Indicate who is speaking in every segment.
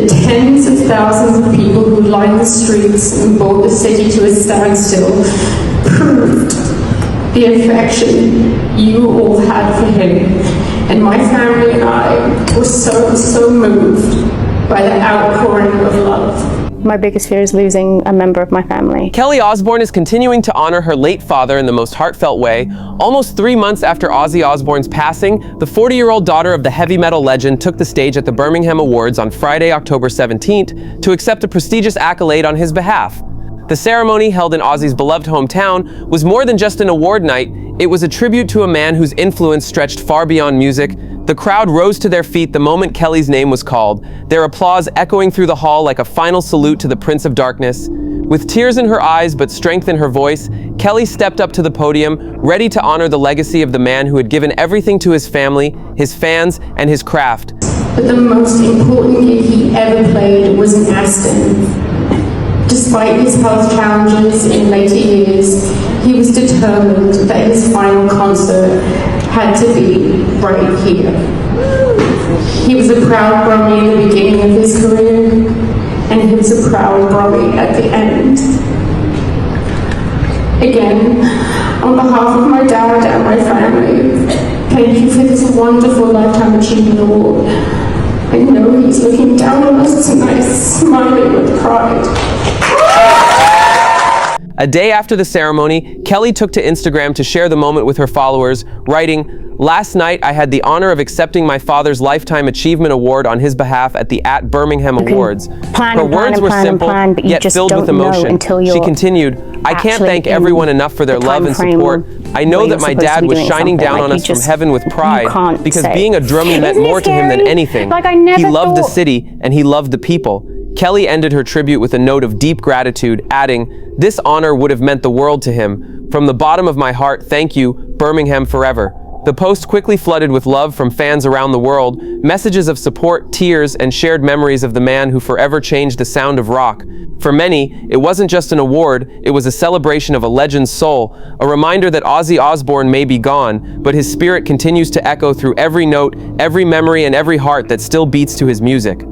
Speaker 1: The tens of thousands of people who lined the streets and brought the city to a standstill proved the affection you all had for him. And my family and I were so moved by the outpouring of love.
Speaker 2: My biggest fear is losing a member of my family.
Speaker 3: Kelly Osbourne is continuing to honor her late father in the most heartfelt way. Almost 3 months after Ozzy Osbourne's passing, the 40-year-old daughter of the heavy metal legend took the stage at the Birmingham Awards on Friday, October 17th, to accept a prestigious accolade on his behalf. The ceremony, held in Ozzy's beloved hometown, was more than just an award night. It was a tribute to a man whose influence stretched far beyond music. The crowd rose to their feet the moment Kelly's name was called, their applause echoing through the hall like a final salute to the Prince of Darkness. With tears in her eyes but strength in her voice, Kelly stepped up to the podium, ready to honor the legacy of the man who had given everything to his family, his fans, and his craft.
Speaker 1: But the most important gig he ever played was in Aston. Despite his health challenges in later years, he was determined that his final concert had to be right here. He was a proud Brummie in the beginning of his career, and he was a proud Brummie at the end. Again, on behalf of my dad and my family, thank you for this wonderful Lifetime Achievement Award. I know he's looking down on us tonight, smiling with pride.
Speaker 3: A day after the ceremony, Kelly took to Instagram to share the moment with her followers, writing, "Last night I had the honor of accepting my father's Lifetime Achievement Award on his behalf at the Birmingham Awards." Her words were simple, yet filled with emotion. She continued, "I can't thank everyone enough for their love and support. I know that my dad was shining down on us from heaven with pride, because being a drummie meant more to him than anything. He loved the city and he loved the people." Kelly ended her tribute with a note of deep gratitude, adding, "This honor would have meant the world to him. From the bottom of my heart, thank you, Birmingham forever." The post quickly flooded with love from fans around the world, messages of support, tears, and shared memories of the man who forever changed the sound of rock. For many, it wasn't just an award, it was a celebration of a legend's soul, a reminder that Ozzy Osbourne may be gone, but his spirit continues to echo through every note, every memory, and every heart that still beats to his music.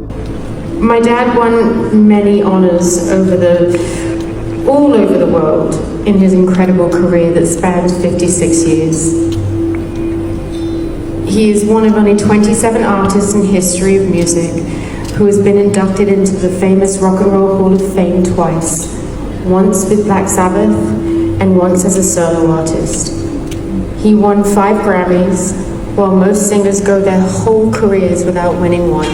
Speaker 1: My dad won many honors all over the world in his incredible career that spanned 56 years. He is one of only 27 artists in history of music who has been inducted into the famous Rock and Roll Hall of Fame twice, once with Black Sabbath and once as a solo artist. He won 5 Grammys, while most singers go their whole careers without winning one.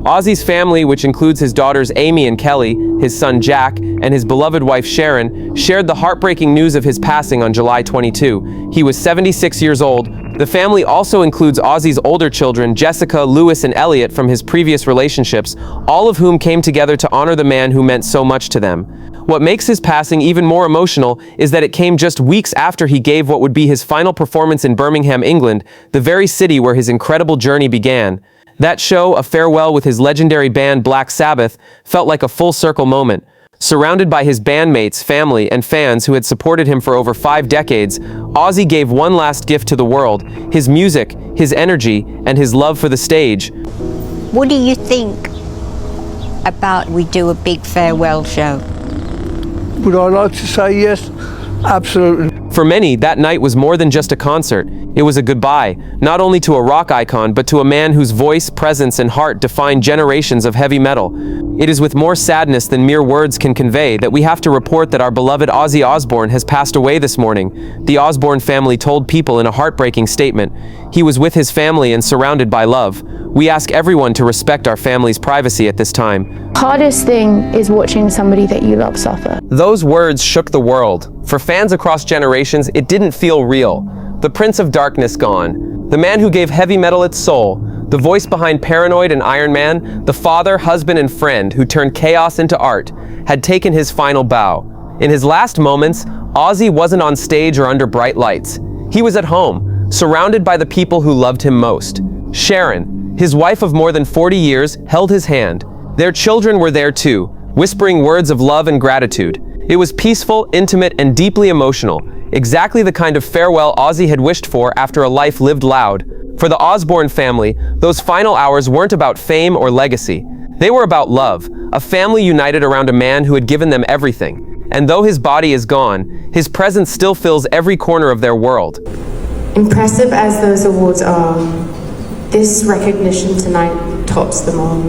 Speaker 3: Ozzy's family, which includes his daughters Amy and Kelly, his son Jack, and his beloved wife Sharon, shared the heartbreaking news of his passing on July 22. He was 76 years old. The family also includes Ozzy's older children, Jessica, Lewis, and Elliot, from his previous relationships, all of whom came together to honor the man who meant so much to them. What makes his passing even more emotional is that it came just weeks after he gave what would be his final performance in Birmingham, England, the very city where his incredible journey began. That show, a farewell with his legendary band Black Sabbath, felt like a full-circle moment. Surrounded by his bandmates, family, and fans who had supported him for over 5 decades, Ozzy gave one last gift to the world: his music, his energy, and his love for the stage.
Speaker 4: What do you think about we do a big farewell show?
Speaker 5: Would I like to say yes? Absolutely.
Speaker 3: For many, that night was more than just a concert. It was a goodbye, not only to a rock icon, but to a man whose voice, presence, and heart defined generations of heavy metal. It is with more sadness than mere words can convey that we have to report that our beloved Ozzy Osbourne has passed away this morning. The Osbourne family told People in a heartbreaking statement. He was with his family and surrounded by love. We ask everyone to respect our family's privacy at this time.
Speaker 2: Hardest thing is watching somebody that you love suffer.
Speaker 3: Those words shook the world. For fans across generations, it didn't feel real. The Prince of Darkness gone. The man who gave heavy metal its soul. The voice behind Paranoid and Iron Man. The father, husband, and friend who turned chaos into art. Had taken his final bow. In his last moments, Ozzy wasn't on stage or under bright lights. He was at home, surrounded by the people who loved him most. Sharon, his wife of more than 40 years, held his hand. Their children were there too, whispering words of love and gratitude. It was peaceful, intimate, and deeply emotional. Exactly the kind of farewell Ozzy had wished for after a life lived loud. For the Osbourne family, those final hours weren't about fame or legacy. They were about love, a family united around a man who had given them everything. And though his body is gone, his presence still fills every corner of their world.
Speaker 1: Impressive as those awards are, this recognition tonight tops them all.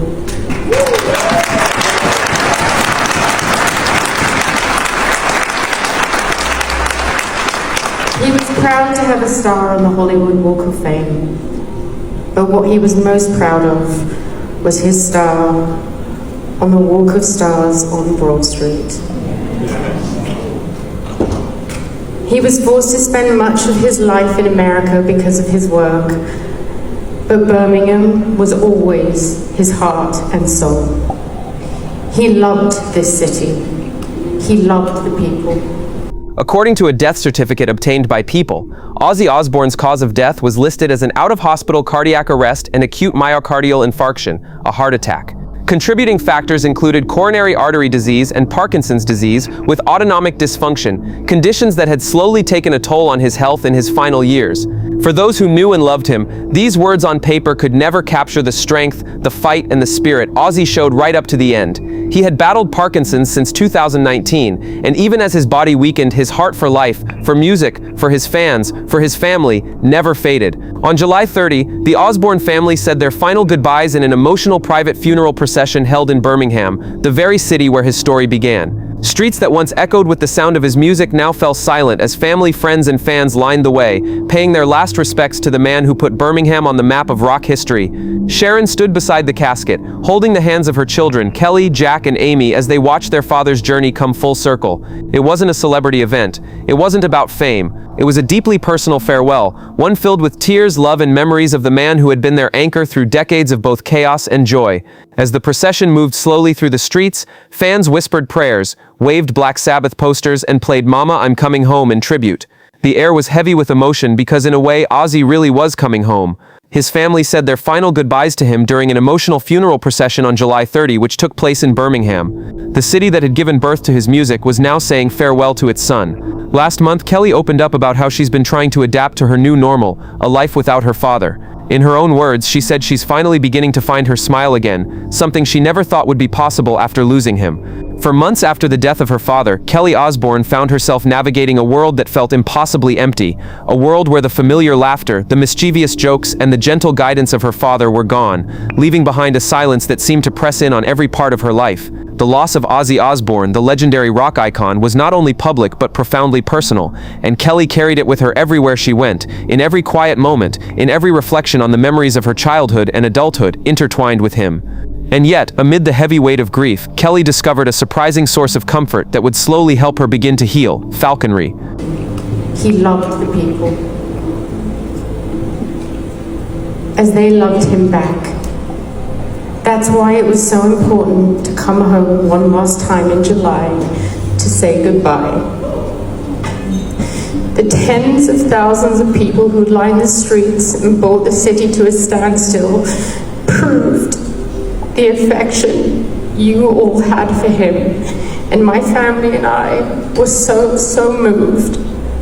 Speaker 1: He was proud to have a star on the Hollywood Walk of Fame, but what he was most proud of was his star on the Walk of Stars on Broad Street. He was forced to spend much of his life in America because of his work, but Birmingham was always his heart and soul. He loved this city. He loved the people.
Speaker 3: According to a death certificate obtained by People, Ozzy Osbourne's cause of death was listed as an out-of-hospital cardiac arrest and acute myocardial infarction, a heart attack. Contributing factors included coronary artery disease and Parkinson's disease with autonomic dysfunction, conditions that had slowly taken a toll on his health in his final years. For those who knew and loved him, these words on paper could never capture the strength, the fight, and the spirit Ozzy showed right up to the end. He had battled Parkinson's since 2019, and even as his body weakened, his heart for life, for music, for his fans, for his family, never faded. On July 30, the Osbourne family said their final goodbyes in an emotional private funeral procession held in Birmingham, the very city where his story began. Streets that once echoed with the sound of his music now fell silent as family, friends, and fans lined the way, paying their last respects to the man who put Birmingham on the map of rock history. Sharon stood beside the casket, holding the hands of her children, Kelly, Jack, and Amy, as they watched their father's journey come full circle. It wasn't a celebrity event. It wasn't about fame. It was a deeply personal farewell, one filled with tears, love, and memories of the man who had been their anchor through decades of both chaos and joy. As the procession moved slowly through the streets, fans whispered prayers, waved Black Sabbath posters, and played Mama, I'm Coming Home in tribute. The air was heavy with emotion because in a way, Ozzy really was coming home. His family said their final goodbyes to him during an emotional funeral procession on July 30, which took place in Birmingham. The city that had given birth to his music was now saying farewell to its son. Last month, Kelly opened up about how she's been trying to adapt to her new normal, a life without her father. In her own words, she said she's finally beginning to find her smile again, something she never thought would be possible after losing him. For months after the death of her father, Kelly Osbourne found herself navigating a world that felt impossibly empty, a world where the familiar laughter, the mischievous jokes, and the gentle guidance of her father were gone, leaving behind a silence that seemed to press in on every part of her life. The loss of Ozzy Osbourne, the legendary rock icon, was not only public but profoundly personal, and Kelly carried it with her everywhere she went, in every quiet moment, in every reflection on the memories of her childhood and adulthood intertwined with him. And yet, amid the heavy weight of grief, Kelly discovered a surprising source of comfort that would slowly help her begin to heal: falconry.
Speaker 1: He loved the people, as they loved him back. That's why it was so important to come home one last time in July to say goodbye. The tens of thousands of people who lined the streets and brought the city to a standstill proved the affection you all had for him. And my family and I were so moved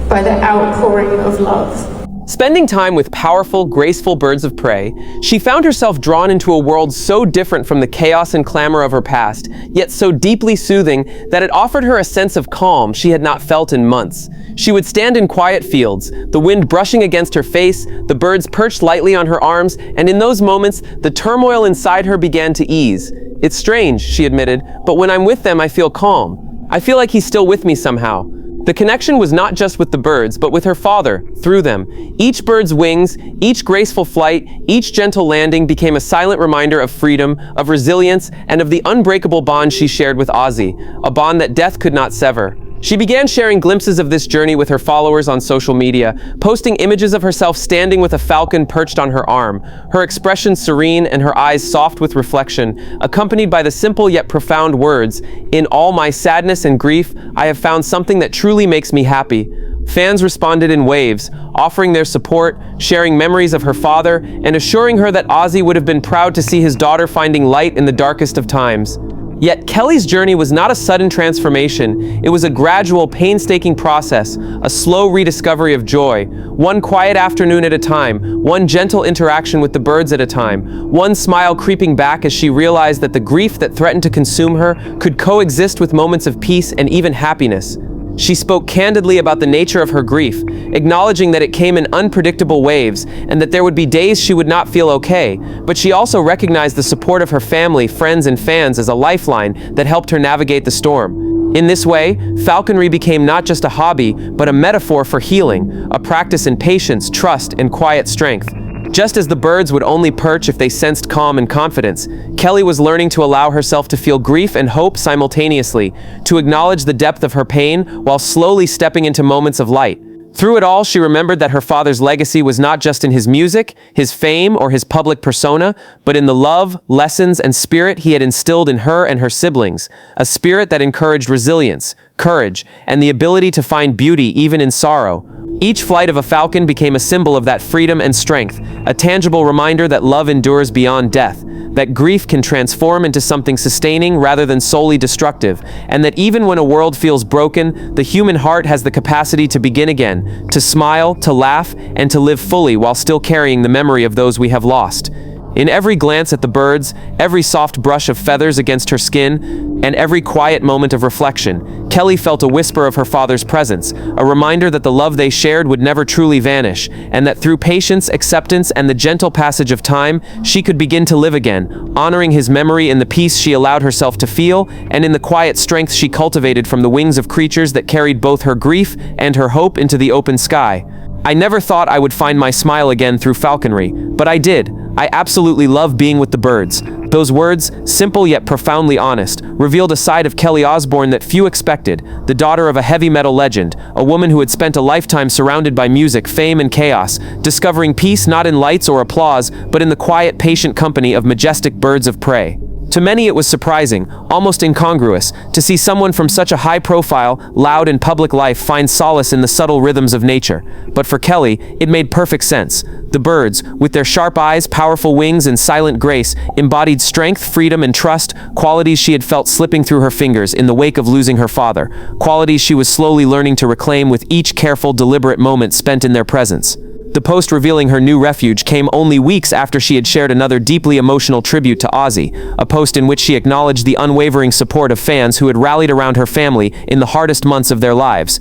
Speaker 1: by the outpouring of love.
Speaker 3: Spending time with powerful, graceful birds of prey, she found herself drawn into a world so different from the chaos and clamor of her past, yet so deeply soothing that it offered her a sense of calm she had not felt in months. She would stand in quiet fields, the wind brushing against her face, the birds perched lightly on her arms, and in those moments, the turmoil inside her began to ease. It's strange, she admitted, but when I'm with them, I feel calm. I feel like he's still with me somehow. The connection was not just with the birds, but with her father, through them. Each bird's wings, each graceful flight, each gentle landing became a silent reminder of freedom, of resilience, and of the unbreakable bond she shared with Ozzy, a bond that death could not sever. She began sharing glimpses of this journey with her followers on social media, posting images of herself standing with a falcon perched on her arm, her expression serene and her eyes soft with reflection, accompanied by the simple yet profound words, "In all my sadness and grief, I have found something that truly makes me happy." Fans responded in waves, offering their support, sharing memories of her father, and assuring her that Ozzy would have been proud to see his daughter finding light in the darkest of times. Yet Kelly's journey was not a sudden transformation. It was a gradual, painstaking process, a slow rediscovery of joy, one quiet afternoon at a time, one gentle interaction with the birds at a time, one smile creeping back as she realized that the grief that threatened to consume her could coexist with moments of peace and even happiness. She spoke candidly about the nature of her grief, acknowledging that it came in unpredictable waves and that there would be days she would not feel okay, but she also recognized the support of her family, friends, and fans as a lifeline that helped her navigate the storm. In this way, falconry became not just a hobby, but a metaphor for healing, a practice in patience, trust, and quiet strength. Just as the birds would only perch if they sensed calm and confidence, Kelly was learning to allow herself to feel grief and hope simultaneously, to acknowledge the depth of her pain while slowly stepping into moments of light. Through it all, she remembered that her father's legacy was not just in his music, his fame, or his public persona, but in the love, lessons, and spirit he had instilled in her and her siblings, a spirit that encouraged resilience, courage, and the ability to find beauty even in sorrow. Each flight of a falcon became a symbol of that freedom and strength, a tangible reminder that love endures beyond death, that grief can transform into something sustaining rather than solely destructive, and that even when a world feels broken, the human heart has the capacity to begin again, to smile, to laugh, and to live fully while still carrying the memory of those we have lost. In every glance at the birds, every soft brush of feathers against her skin, and every quiet moment of reflection, Kelly felt a whisper of her father's presence, a reminder that the love they shared would never truly vanish, and that through patience, acceptance, and the gentle passage of time, she could begin to live again, honoring his memory in the peace she allowed herself to feel, and in the quiet strength she cultivated from the wings of creatures that carried both her grief and her hope into the open sky. I never thought I would find my smile again through falconry, but I did. I absolutely love being with the birds. Those words, simple yet profoundly honest, revealed a side of Kelly Osbourne that few expected, the daughter of a heavy metal legend, a woman who had spent a lifetime surrounded by music, fame, and chaos, discovering peace not in lights or applause, but in the quiet, patient company of majestic birds of prey. To many it was surprising, almost incongruous, to see someone from such a high-profile, loud and public life find solace in the subtle rhythms of nature. But for Kelly, it made perfect sense. The birds, with their sharp eyes, powerful wings, and silent grace, embodied strength, freedom, and trust, qualities she had felt slipping through her fingers in the wake of losing her father, qualities she was slowly learning to reclaim with each careful, deliberate moment spent in their presence. The post revealing her new refuge came only weeks after she had shared another deeply emotional tribute to Ozzy, a post in which she acknowledged the unwavering support of fans who had rallied around her family in the hardest months of their lives.